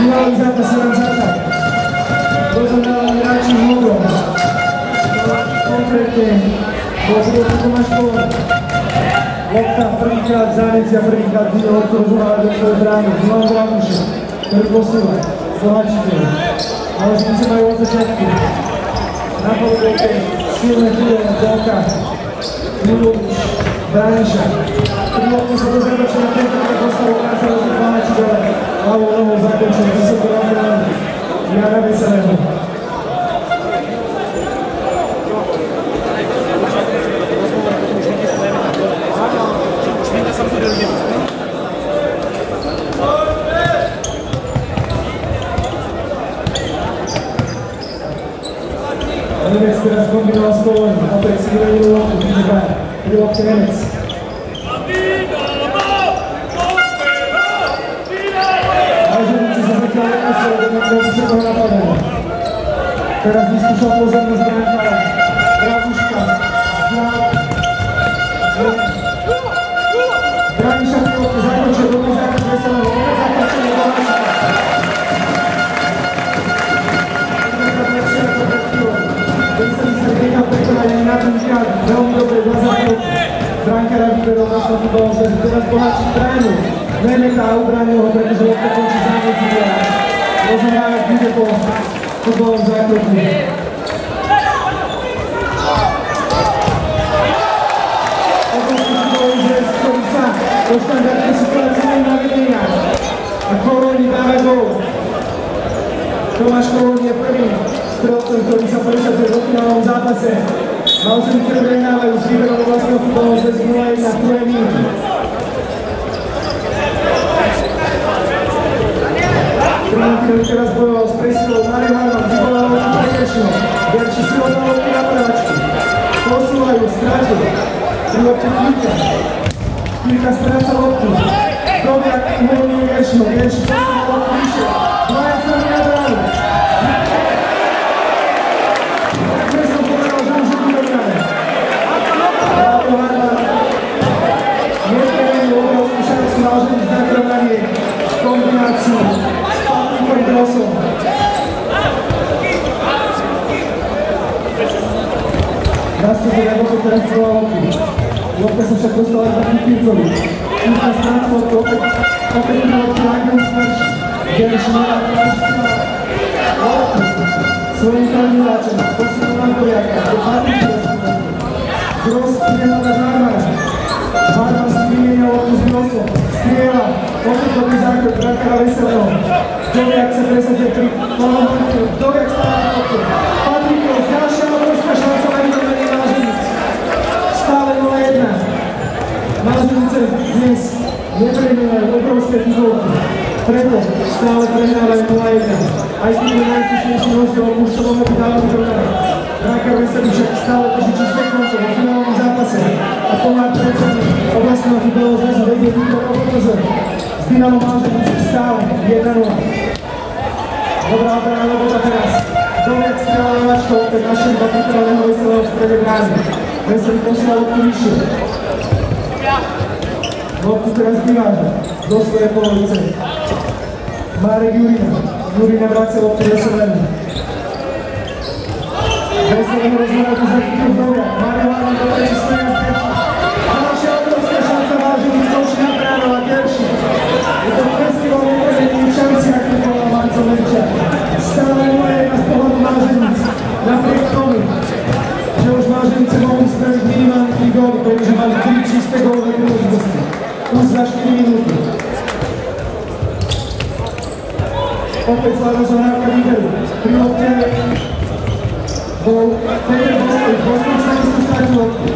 Finálny zápas sa nám začal. Rozohrávaní hráči v modrom. Konkrétne bol životný Tomáš Kolón. Lopta prvýkrát v Záneci a prvýkrát bude loptu rozohrávať do svojej brány. Milan Dragušek, ktorý posúva. Zlohačiteľ. Naložníci majú od začiatku. Na polubovke silné chvíle Delka. Milovič, Braniša. Prvotne sa dozrieva, čo na tento tak postavu práca rozliť Zlohačiteľe. Hlavou nohou zakončil vysoko na bránu. Jana Veselého. Nemec teraz kombinoval s Kolónim, opäť si vyvedil loptu, vidí dva, pri lopte Nemec. Váženici sa zatiaľ nemuseli do nejakého vysokého napadania. Teraz vyskúšal pozornosť brankára. Draguška, Braniša pri lopte zakončil, dobrý základ Veselého, opäť zakončil Zlohačiteľ. Na ten krát veľmi dobre zazadil brankára vyberol na svoj futbalovú zväzu. Teraz Bohačík bránu. Nemeta a ubránil ho, pretože lopta končí Záneci a rozohrávať bude po futbalovom zákroku. Obrovský futbalový zväz, ktorý sa do štandardnej situácie nemá vedenia. A Kolóni dáva gól. Tomáš Kolón je prvým strelcom, ktorý sa presadzuje vo finálovom zápase. Malženice prehrávajú s výberom vlastného futbalového zväzu 0-1 na druhé minúty. Prvý teraz bojoval s presilou Mário Harman, vyvolal loptu pre Geršinu. Gerši si odal loptu na prváčku. Posúvajú, strátil. Pri lopte Klíka. Klíka stráca loptu. Dobiak uvoľňuje Geršinu. Gerši posúva loptu vyššie. Dvaja strany na bránu. Malženic na vyrovnanie v kombinácii s Patrikom Grosom. Nastupuje Jagoto teraz celá lopty. Lopta sa však dostala iba k Kirkovi. Kirka stráca loptu, opäť na loptu Ragnar Smrš. Gerši má loptu svojim kandidáčom. Posúva na Doriaka, do Patrik Gros prehľada Harmana. Harman si vymienia loptu s Grosom. Striela, opäť dobrý zákrok brankára Veselého. Doriak sa presadzuje pri malom Patriku. Doriak stáva na loptu. Patrik Gros, ďalšia obrovská šanca na vyrovnanie Malženic. Stále 0-1. Malženice dnes neprehrávajú obrovské titulky. Preto stále prehrávajú 0-1. Aj keď je najúspešnejší rozdiel, už to mohlo byť dávno vyrovnané. Brankár Veselý však stále drží čisté konto vo finálnom zápase a pomáha predsedník oblastného futbalového zväzu vedie Viktor Obotozer. S Dynamom Malženice stále 1-0. Dobrá obrana robota teraz. Doriak strieľa levačkou, opäť našiel pripraveného Veselého v strede brány. Veselý posiela loptu vyššie. Loptu teraz vyváža do svojej polovice. Marek Jurina. Jurina vracia loptu Veselému. Veselého rozhodná tu zachytil Doriak. Mário Harman do tejší stojí na Gerši. Ďalšia obrovská šanca Malženic končí na bránu a Gerši. Je to festival neprežených šanci, aký bola Marco Lenča. Stále 0-1 z pohľadu Malženic. Napriek tomu, že už Malženice mohli spraviť minimálne 3 góly, pretože mali 3 čisté gólové príležitosti. Už za 4 minúty. Opäť zlá rozohrávka výberu. Pri lopte bol Peter Boskovič. Boskovič sa nechce strátil loptu.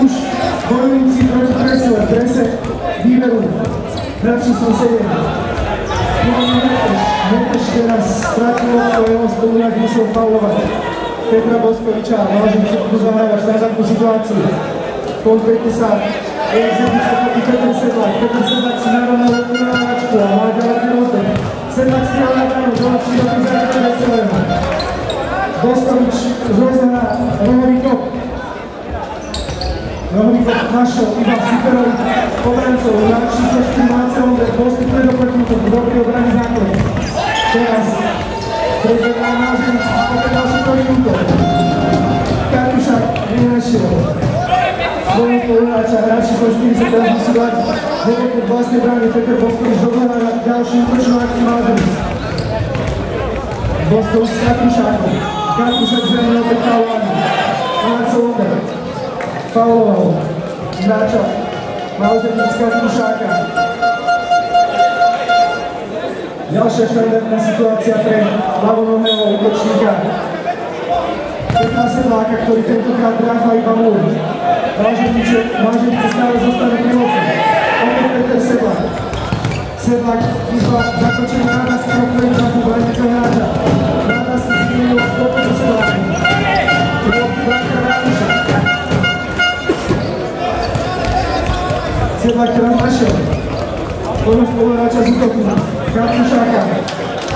Už bojujúci proti presile. Prese výberu. Hráč číslo 7. Meteš teraz strátil loptu a jeho spolujak musel faulovať Petra Boskoviča. Malženice budú zahrávať štandardnú situáciu. Konkrétne sa exekúcia proti Petr Sedlak. Petr Sedlak si narovnal loptu na hráčku a má ďalej rozdel. Sedlak strieľa na bránu, doľačí do tým základu Veselého. Boskovič rozohrá rohový kop. Rohový kop našiel iba superových obrancov. Na číslo 4 Marcel Ondek postupne do protivníkov. Dobrý obranný základ. Teraz prezvedá Máženic, opäť ďalší prvý útok. Kartušák nenašiel. Svojho spoluhráča, hráči so 40 teraz musí dať hlboko v vlastnej bráne. Peter Boskovič dohľadá ďalšiu útočnú akciu Máženic. Boskovič s Kartušákom. Kartušák zrejme opäť faulovaný. Marco Londer. Fauloval. Hráča Máženic z Kartušáka. Ďalšia štandardná situácia pre ľavonohého útočníka Petra Sedláka, ktorý tentokrát tráfa iba múr. Máženice stále zostane pri loku. Opäť Peter Sedlák. Sedlák vyzval zakočený Nádasky, o ktorým trafú braniteľ hráča. Nádasky zvinul do Petra Sedláka. Pri loku bránka Rádiša. Sedlák teraz našiel. Svojho spoluhráča z útoku. Kartušáka,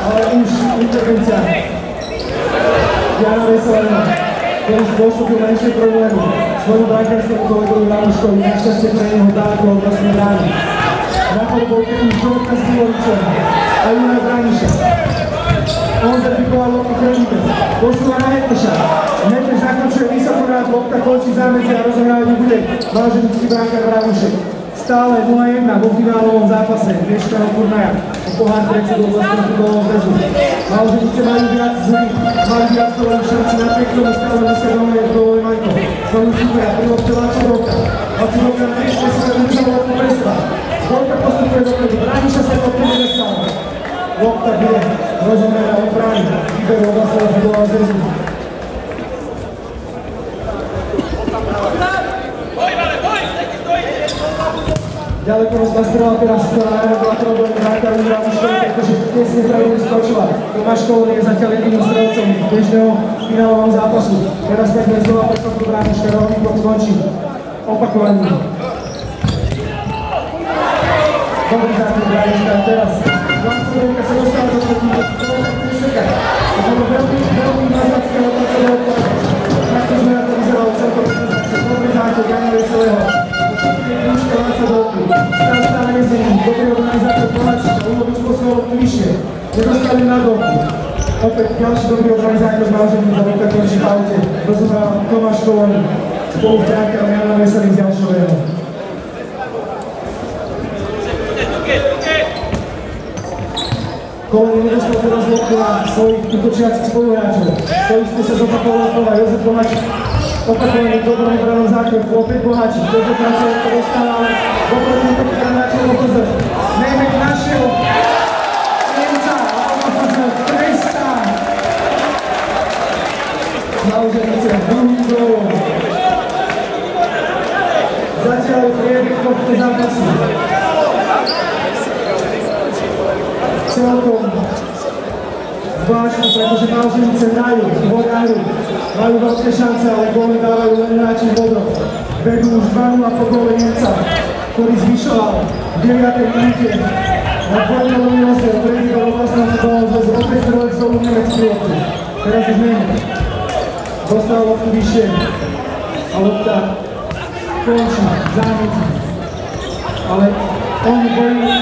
ale už intervencia Jana Veselého, ktorý spôsobil menšie problémy svojmu brankárskému kolegovi Ramuškovi, našťastie pre neho dálko od vlastnej brány. Na podbolke už Žorka s Divovičom a Juna Braniša. On zafikoval loptu Kremíka, posúva na Neteša. Neteš zakročuje vysoko rád, lopta končí zámedzi a rozhrávať bude Máženický brankár Ramušek. Stále 0-1 vo finálovom zápase dnešného turnaja o pohár predsedu vlastného futbalového zväzu. Máženice majú viac zlých, majú viactových šanci napriek tomu stále musia domlieť golovej Majko. Svoju supera pri lopte Laco Roka. Laco Roka na tričke si tam udržal loptu presva. Lopta postupuje dopredu, Braniša sa loptu nedostáva. Lopta bude rozumná od brány, výberu vlastného futbalového zväzu. Ďaleko rozbastrala teraz najmodla problém hráka Undra Muškovi, pretože tesne pravidne skočila. Tomáš Kolon je zatiaľ jediným strelcom bežného finálového zápasu. Teraz takhle znova prekopu Brániška, rovný bod končí. Opakovaní. Dobrý základ Brániška teraz. Lancovka sa dostala do toho, do seka. To bolo veľmi mazacké rotácie do odkladu. Takto sme na to vyzeralo celkom. Dobrý základ Jana Veselého. Stále nezemí, dobrý organizátor Koláčka, Ulovič poslal loptu vyššie, nedostali na dobu. Opäť ďalší dobrý organizátor Máženic a lopta končí v aute, rozumral Tomáš Kolon, spolu s bránkarom Jana Veselým z Jalšového. Kolon nedostal teraz loptu na svojich útočiacich spoluhráčov. To isté sa zopakovala znova Jozef Boháčik. Opakovaný dobrom branom zákrok, opäť Boháčik, tentokrát sa to dostala, ale doplňujem to kanáčil opozor. Nemek našiel Nemca a opozor trestá. Máženice druhým gólom. Zatiaľ je priebeh tohto zápasu. Celkom zvláštne, pretože Máženice hrajú, majú veľké šance, ale góly dávajú len hráči vodom. Vedú už 2-0 po góle Nemca, ktorý zvyšoval v 9. minúte na dvojnový rozdiel, predvídal vlastného futbalového zväzu, opäť strelec gólu nemecký loptu. Teraz už není. Dostal loptu vyššie a lopta končí, zámedzi. Ale oni bojujú.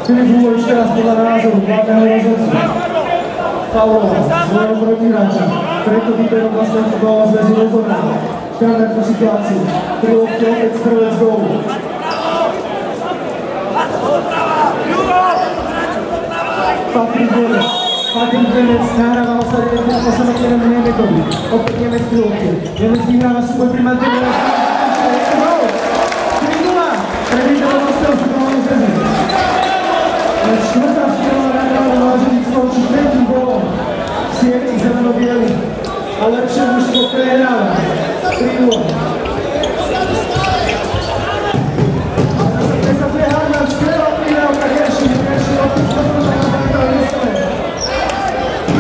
Filip Hulovič teraz podľa názoru hlavného rozhodcu fauloval svojho protihráča, preto výberom vlastného futbalového zväzu rozhodná štandardnú situáciu. Pri lopte opäť strelec gólu. Patrik Nemec nahrával sa po samotnému Nemekovi. Opäť Nemec pri lopte. Nemec vyhráva súboj pri Manteľovi. 3-0 pre výberom vlastného futbalového zväzu. Štvrtá strela nahrává Máženic skončí tretím gólom v sieti zeleno-bielých a lepšie mužstvo prehráva 3-0. Presadzuje Harman, strela prihrávka Herši opäť sposobná na Banka Veselé.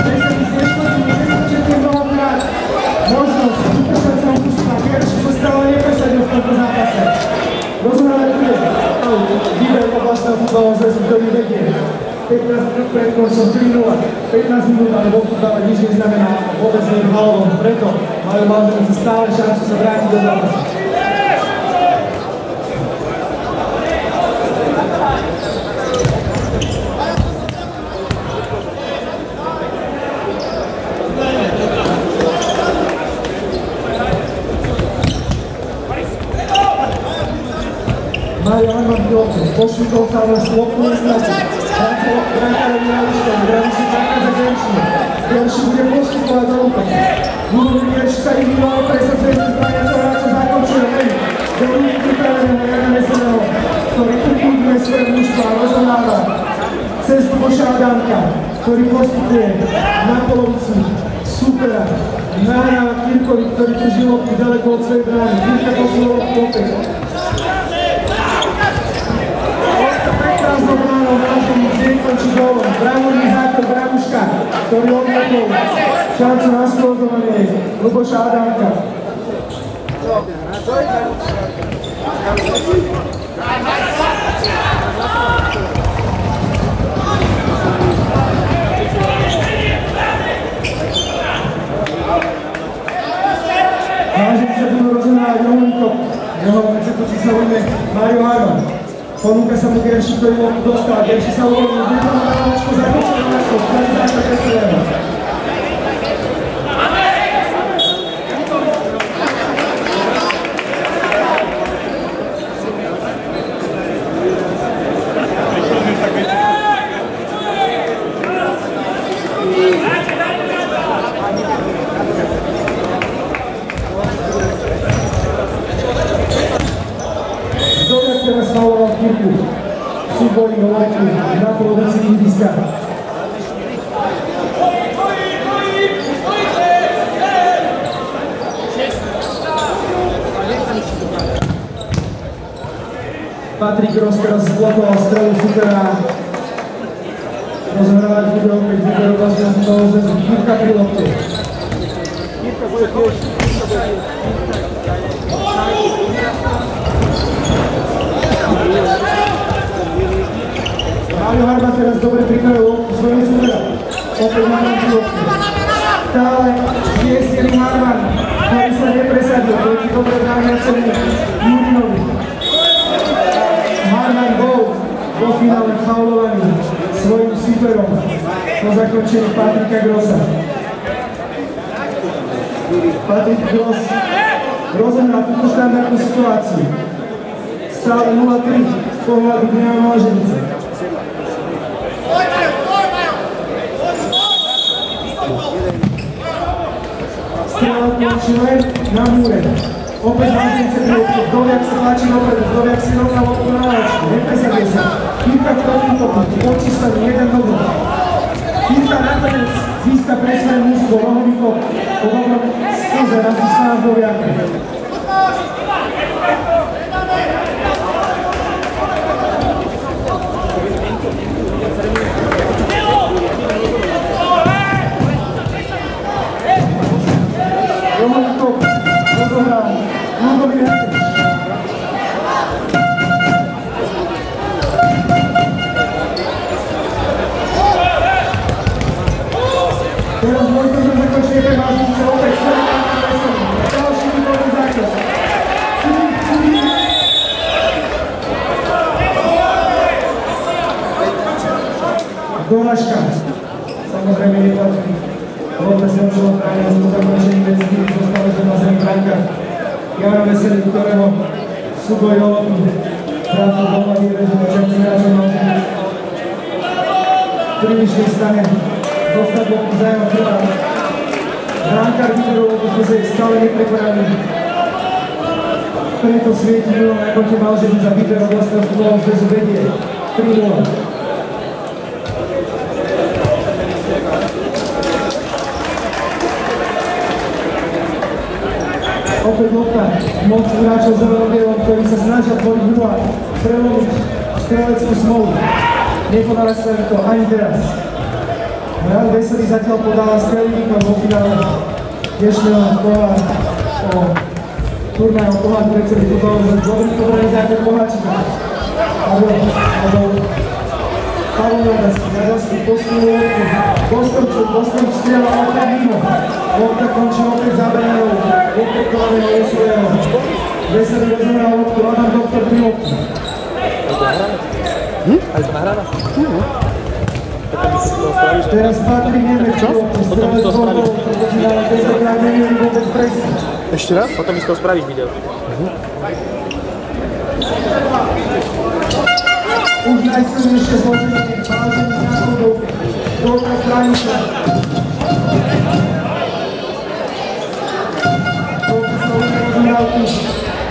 10 z neškodným gólom hrať možnosť útočného mužstva. Herši sa stále nepresadil v tomto zápase. Rozhrávať bude výber oblastného futbalového zväzu, ktorý vedie 15 minút pred koncom 3-0, 15 minút, ale vo futbale nič neznamená vôbec nie halovom, preto majú Máženice stále šancu sa vrátiť do zápasu. Mario Harman Piotr, pošvitol sa na slopku neznačí. Brankárovi Radiškovi, Radišek čaká za Genčinu. Genčin bude postupovať do útoku. Ľudový Genčin sa individuálne presadzuje z vyzvania toho hráča zakončuje Lej. Dobrý pripraveného Jana Veselého, ktorý upúdne svoje mužstva a rozhodáva cez Luboša Adamka, ktorý postupuje na polovicu supera. Nahráva Kirkovi, ktorý drží loptu ďaleko od svojej brány. Kirka posunul loptu opäť. Prekrásnou bránou Mážovník nekončí gólom. Bránový základ Brabuška, ktorý odmietol šancu na skórovanie Luboša Adamka. Mážovník sa budú rozohrávať rovníkom. Jeho exekúcii sa ujme Mario Harman. Ponúka sa mu Genčin, ktorý loptu dostal. Genčin sa uvoľnil, vykonal na láčku, zakončil na láčku, ktorý základ Veselého. Súboj do loptu na polovici ihriska. Patrik Gross teraz zblokoval strelu supera. Rozhrávať bude opäť výberu vlastne z toho zväzu. Kirka pri lopte. Mario Harman teraz dobre pripravil loptu svojho supera. Opäť na konci loptu. Stále šiestý Harman, ktorý sa nepresadil proti dobre brániacemu Jurinovi. Harman bol vo finále faulovaný svojim superom po zakončení Patrika Grossa. Patrik Gross rozohral túto štandardnú situáciu. Stále 0-3 z pohľadu Dňa Máženice. Strela končí len na múre. Opäť Máženice priedku. Doviak sa tlačí dopredu. Doviak si rovná loptu na láčku. Nepresadie sa. Kirka v protiútoku. Počístaný 1-2. Kirka nakoniec získa pre svoje mužstvo. Rohovníkov po dobrom skúze razí sa na Doviaka. Rohovníkov rozohrál Ľudový Genčin. Teraz môžete zakončiť jeden Máženice opäť skôr na Veselý. Ďalší výborný základ. Doláška. Samozrejme neplatí. Lopta si odšlo bráňa z zakončení veci, ktorý zostal ešte na zemi bránka. Jana Veselý, ktorého súboj o loptu prácu doma vyrežil na čerci hráčov Máženic. Prílišne stane dostať loptu zájma prvá. Bránkár vyberol loptu Fezek stále neprekonaný. Preto svieti milom na konte Máženic a výber vlastného futbalového zväzu vedie 3-0. Opäť lopta, moc hráčov zelenou-bielom, ktorí sa snažia tvoriť hru a prelomiť streleckú smolu. Nepodáva sa to ani teraz. Jan Veselý zatiaľ podáva strelníkom vo finále dnešného kola o turnajom pohľad pre celý futbalový dobrý pobraný základ Kováčika. Pavel Jadasky posunul loptu. Bostončil strieľa opäť mimo. Lopta končí opäť zabranou. Opäť kolaného Veselého. Veselý rozohrá loptu. Adam Doktor pri loptu. Ale to nahráva? Teraz Patrik Nemec pri loptu. Strelec bol proti finále. Tentokrát nevieli vôbec presne. Ešte raz? Potom mi z toho spravíš video. Už najsilnejšie zloženie, vážený náhodou, dobrá stranica. Dobrý sa uvedal tu,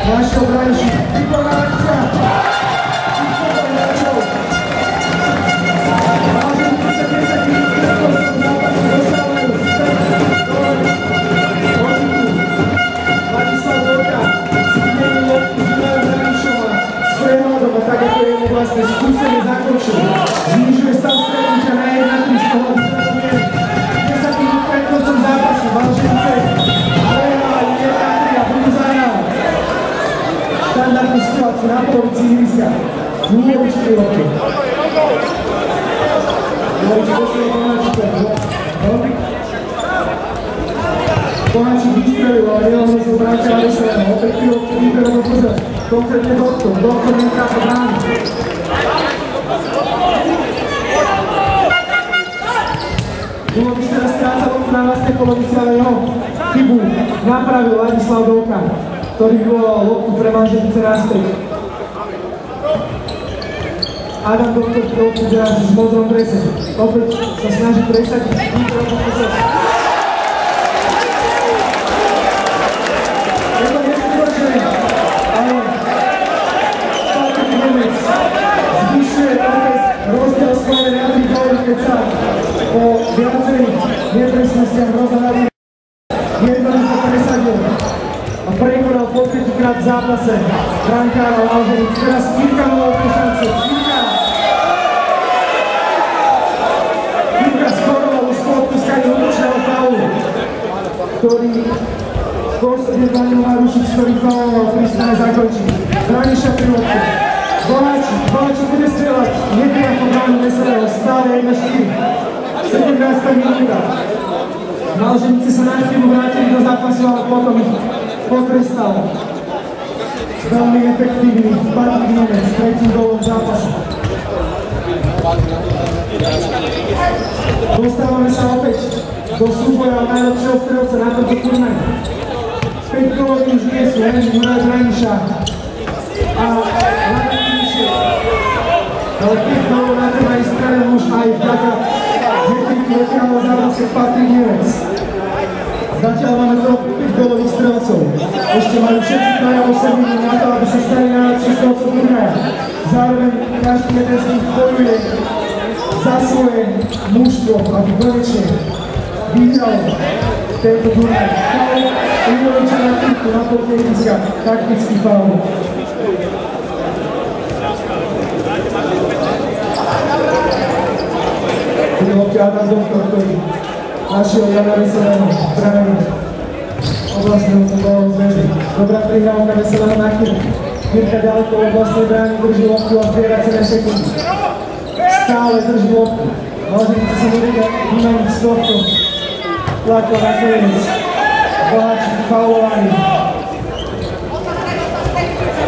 naši obraniči, výborná akcia. Výborná hráčov. Vážený 10 minút, ktorý som zápasu dostávajú. Ladislav Dorka, si vymenil loptu s Milanom Hraničom a s prehľadom a tak ako je mu vlastne skúsene zakončil. Znižuje stav stretnutia na 1-3 z toho výsledku 10 minút pred koncom zápasu. Valženice prehrávali 1-3 a budú zahrávať. Štandardnú situáciu na polovici ihriska. Milovič pri lopte. Milovič posledný Konáčika. Konáčik vystrelil, ale neohrozil brankára Veselého. Opäť pri lopte výberom pozor. Konkrétne Doktor. Doktor netráfa brány. Milovič teraz stráca loptu na vlastnej polovici, ale jeho chybu napravil Ladislav Dorka, ktorý vyvolal loptu pre Valženice naspäť. Adam Doktor pri loptu teraz v modrom drese. Opäť sa snaží presadiť výberom pozor. Je to neskutočné, ale Patrik Nemec zvyšuje rozdiel skôr na 3 góly, keď sa po viacerých nepresnostiach rozhľadí jednoducho presadil a prekonal po 5-krát v zápase brankára Valženic. Teraz Kirka mal opäť šancu. Kirka skoroval už po odpúskaní útočného faulu, ktorý spôsobne dla ňou narušiť, ktorý fauloval prísne zakončí. Hraniša pri lopte. Voláčik bude strieľať. Nepriamo bránu Veselého. Stále 1-4. 17. minúta. Valženice sa na chvíľu vrátili do zápasu, ale potom ich potrestal. Veľmi efektívny Patrik Nemec s tretím gólom v zápase. Dostávame sa opäť do súboja najlepšieho strelca na tomto turnaji. 5 gólový už nie sú, len Juraj Hraniša a Vladimír Klišek. Ale 5 gólov na ten aj strelil už aj vďaka Hetriku vyhral zápase Patrik Nemec. Zatiaľ máme to 5 gólových strelcov. Ešte majú všetci traja 8 minút na to, aby sa stali najlepší strelcov turnaja. Zároveň každý jeden z nich bojuje za svoje mužstvo, aby konečne vyhral tento turnaj. Faul Miloviča na tripku na polke ihriska, taktický faul. Pri lopte Adam Doktor, ktorý našiel Jana Veselého v bráni oblastného futbalového zväzu. Dobrá prihrávka Veselého na Kirku. Kirka ďaleko v oblastnej bráni drží loptu a zbiera celé sekundy. Stále drží loptu. Valženice sa nevedia vymaniť z tohto tlaku na koniec. Voláčik faulovaný.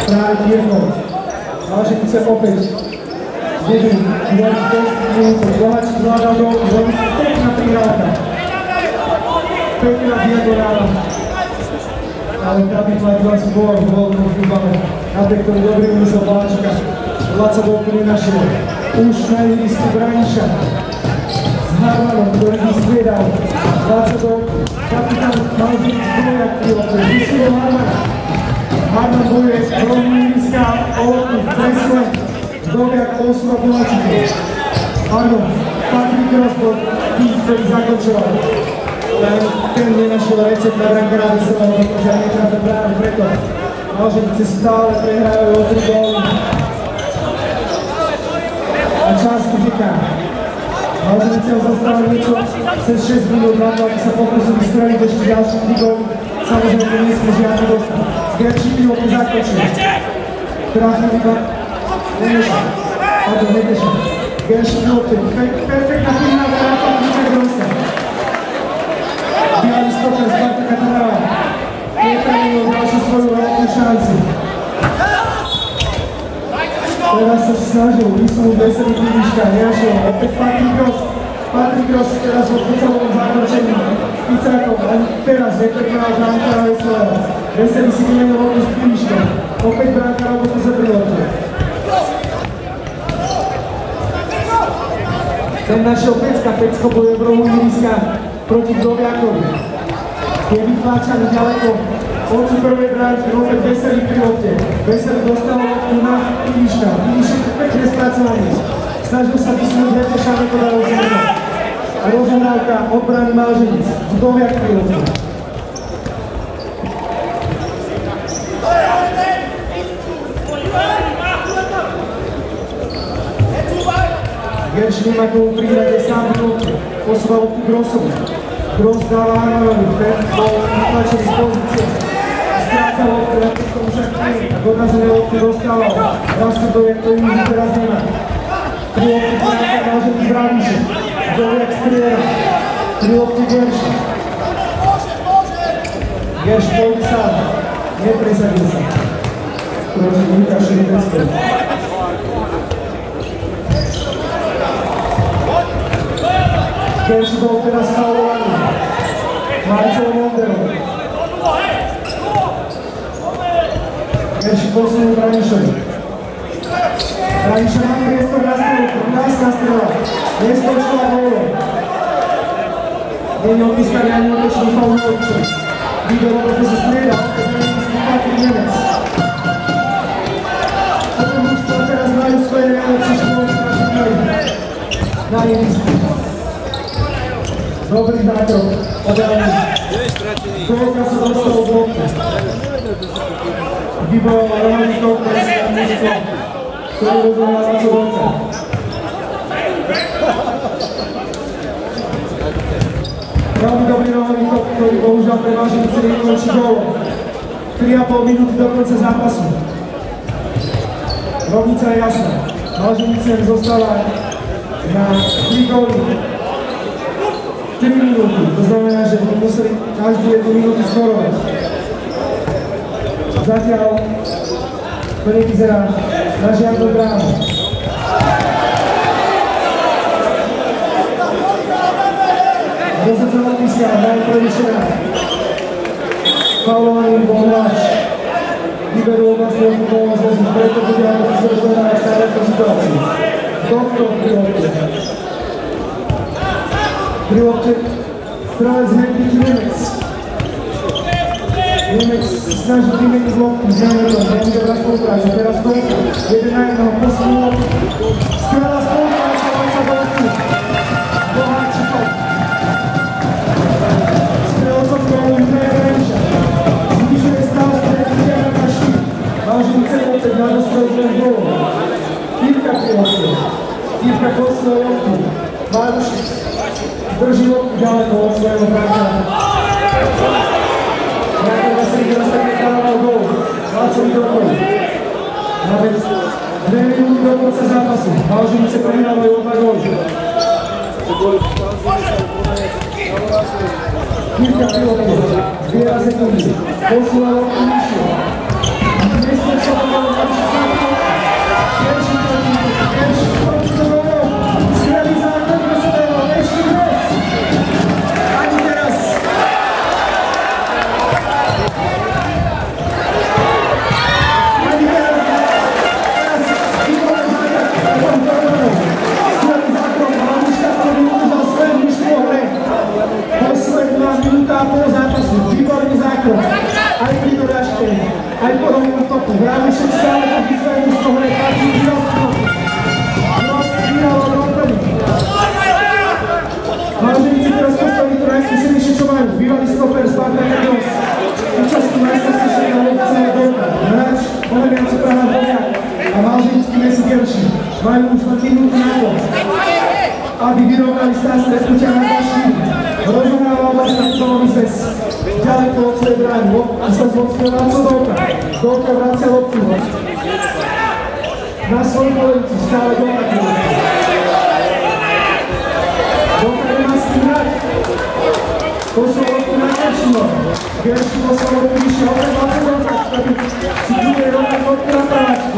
Práve Kirkov. Valženice opäť vedú 20 minútov. Voláčik vládal do veľmi pekná prihrávka. Pekná diagonála. Ale tam je platila zbor v voľnom futbale. Napriek tomu dobrý úmysel Voláčika. Vládca Volku nenašiel. Už na ihrisku Hraniša s Harmanom, ktorý vystriedal. Vládca Volku. Kapitán Valženic boja pri lopte. Vysiel Harmana. Harman bojuje z rohu ihriska o loptu v presle. Dobiak posúva Voláčiku. Áno, Patrik Rozbor, tým, ktorý zakončoval. Len ten nenašiel recept na brankára Veselého, pretože aj netrafil práve preto. Valženice stále prehrávajú o 3 góly. A čas uteká. Valženice zostáva niečo cez 6 minút na to, aby sa pokusili streliť ešte ďalšie 3 góly. Samozrejme, to nie sme žiadne dostať. Gerčík by ho zakončil. Trafil iba Neneša. Pardon, Neneša. Gerčík by ho perfektná prihrávka na to, aby Grosa. Bialy stoper z Bartka Trnava. Nepremenil ďalšiu svoju veľkú šancu. Teraz sa snažil vysunúť Veselý Kliška, nenašiel. Opäť Patrik Gross. Patrik Gross teraz vo futbalovom zakončení. Picákov, ani teraz neprekonal brankára Veselého. Veselý si vymenil loptu s Kliškom. Opäť brankára loptu za prilopte. Ten našiel Pecko bojuje v rohu ihriska proti Dobiakovi. Je vytláčaný ďaleko od prvej bráčky, opäť Veselý pri lopte. Veselý dostal loptu na Iliška. Ilišek pekne spracovaný. Snažil sa vysunúť Reteša, ako dá rozhodnúť. Rozhodávka od brány Malženic. Dobiak pri lopte. Gerš nemá komu prihrať, je sám v lopte. Posúva loptu Grossovi. Gross dáva Armanovi, ten bol vytlačený z pozície. Stráca loptu, na tomu sa chvíli. A dokazené lopty dostával. Vlastne Dobiak to im teraz nemá. Tri lopty Dobiaka Malženic Bravíšek. Dobiak striera. Tri lopty Gerša. Gerš pôjde sám. Nepresadil sa. Proti Lukášovi Peckovi. Gerš bol teraz faulovaný. Marcel Monderom. Gerš posunul Branišovi. Braniša má priestor na strelku. Krásna strela. Neskočila gólom. Nie je odpískaný ani útočný faul Vojtko. Videlo, ako sa strieda. Patrik Nemec. Toto mužstvo teraz majú svoje najlepšie školy na ihrisku. Dobrý zákrok, podaný. Gólka sa dostal v lopte. Vyboval Romaný Kopres a mužstvo, ktorý rozhodol Laco Volka. Veľmi dobrý Romaný Kopres, ktorý bohužiaľ pre Malženice nekončí gólom. 3,5 minúty do konca zápasu. Rovnica je jasná. Malženice zostáva na 3 góly. 3 minúty, to znamená, že by museli každú 1 minútu skorovať. Zatiaľ to nevyzerá na žiadnu drámu. Rozhodca odpíska, dajú prevyšená. Faulovaný bol hráč. Vyberú oblasného futbolového zväzu, preto bude aj rozhodovať na tejto situácii. Doktor pri lopte. Pri lopte strelec Henrik Nemec. Nemec snaží vymeniť loptu s Janetom, veľmi dobrá spolupráca. Teraz Doktor, 1-1, posunul loptu. Skvelá spolupráca, Vojca Doktor. Boháčikov. Strelcom gólu Juraj Braniša. Znižuje stav stretí Jana Kašky. Malženice lopte na dostrel z gólu. Ivka pri lopte. Ivka posunul loptu. Marušic. Drží loptu ďaleko od svojho brankára. Jakub Vasilík teraz tak nekával gól. Lacovi Doktor. Na vec 2 minúty do konca zápasu. Malženice prehrávajú o 2 góly. Ivka pri lopte. Zbiera sekundy. Posúva loptu nižšie. Neskôršia to bolo lepšie základ. Gerši proti do gólov. Skvelý základ Veselého. Ešte dnes. Ani teraz. Ani teraz. Teraz výborný základ. Skvelý základ. Malíška, ktorý udržal svoje mužstvo v hre. Posledná minúta a pol zápasu. Výborný základ. Aj pri dorážke, aj po rovnom toku. Branišek stále taký svoje mužstvo v hre. Každý vyhral z toho. Vyhral od Rompeli. Malženice teraz postavili to najskúsenejšie, čo majú. Bývalý stoper Spartaka Gross. Účastný majstrovství sveta Lopce je Dorka. Hráč Olemiaco Praha Dobiak a malženický Messi Gerši. Majú už len minútu na to, aby vyrovnali stav stretnutia na Kašky. Rozhodnáva oblastný futbolový zväz. Ďaleko od svojej brány. Sa zvodského Laco Dolka. Dolka vracia loptu. Na svoju polovicu stále Dolka. Dolka nemá s tým hrať. Poslal loptu na Geršino. Gerši poslal loptu vyššie. Opäť Laco Dolka, ktorý si bude rovnať loptu na právačku.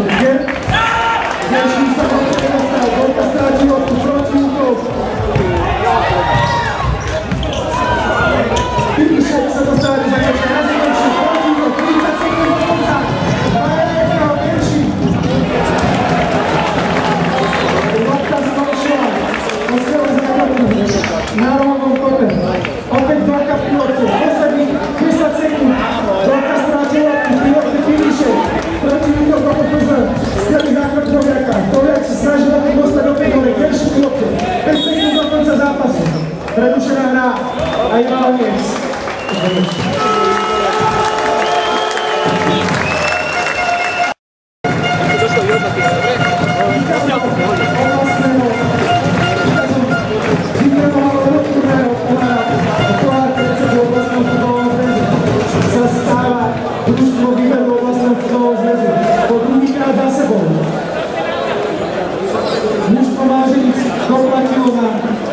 Gerši sa loptu nedostal. Dolka stráti loptu proti útok. Ilišek sa dostáva do zakončenia. Na zakončenie proti útok. 30 sekúnd do konca. Bajerného Gerši. Lopta skončila. Poslal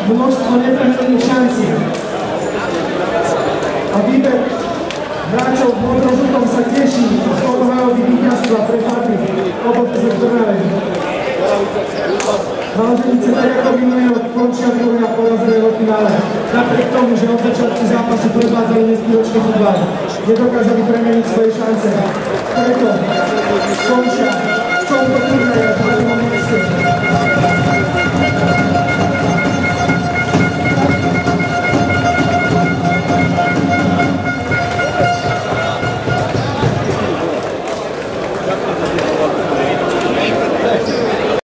Množstvo neprehľadných šancí. A výber hráčov v modro-žutom sa teší z odohajový víťazstva pre Farby Obotezy v Trnave. Váženice tak ako minulý rok končia druhé a porazené vo finále. Napriek tomu, že od začiatku zápasu predvádzali neskutočný futbal, nedokázali premeniť svoje šance. Preto končia v tomto turnaji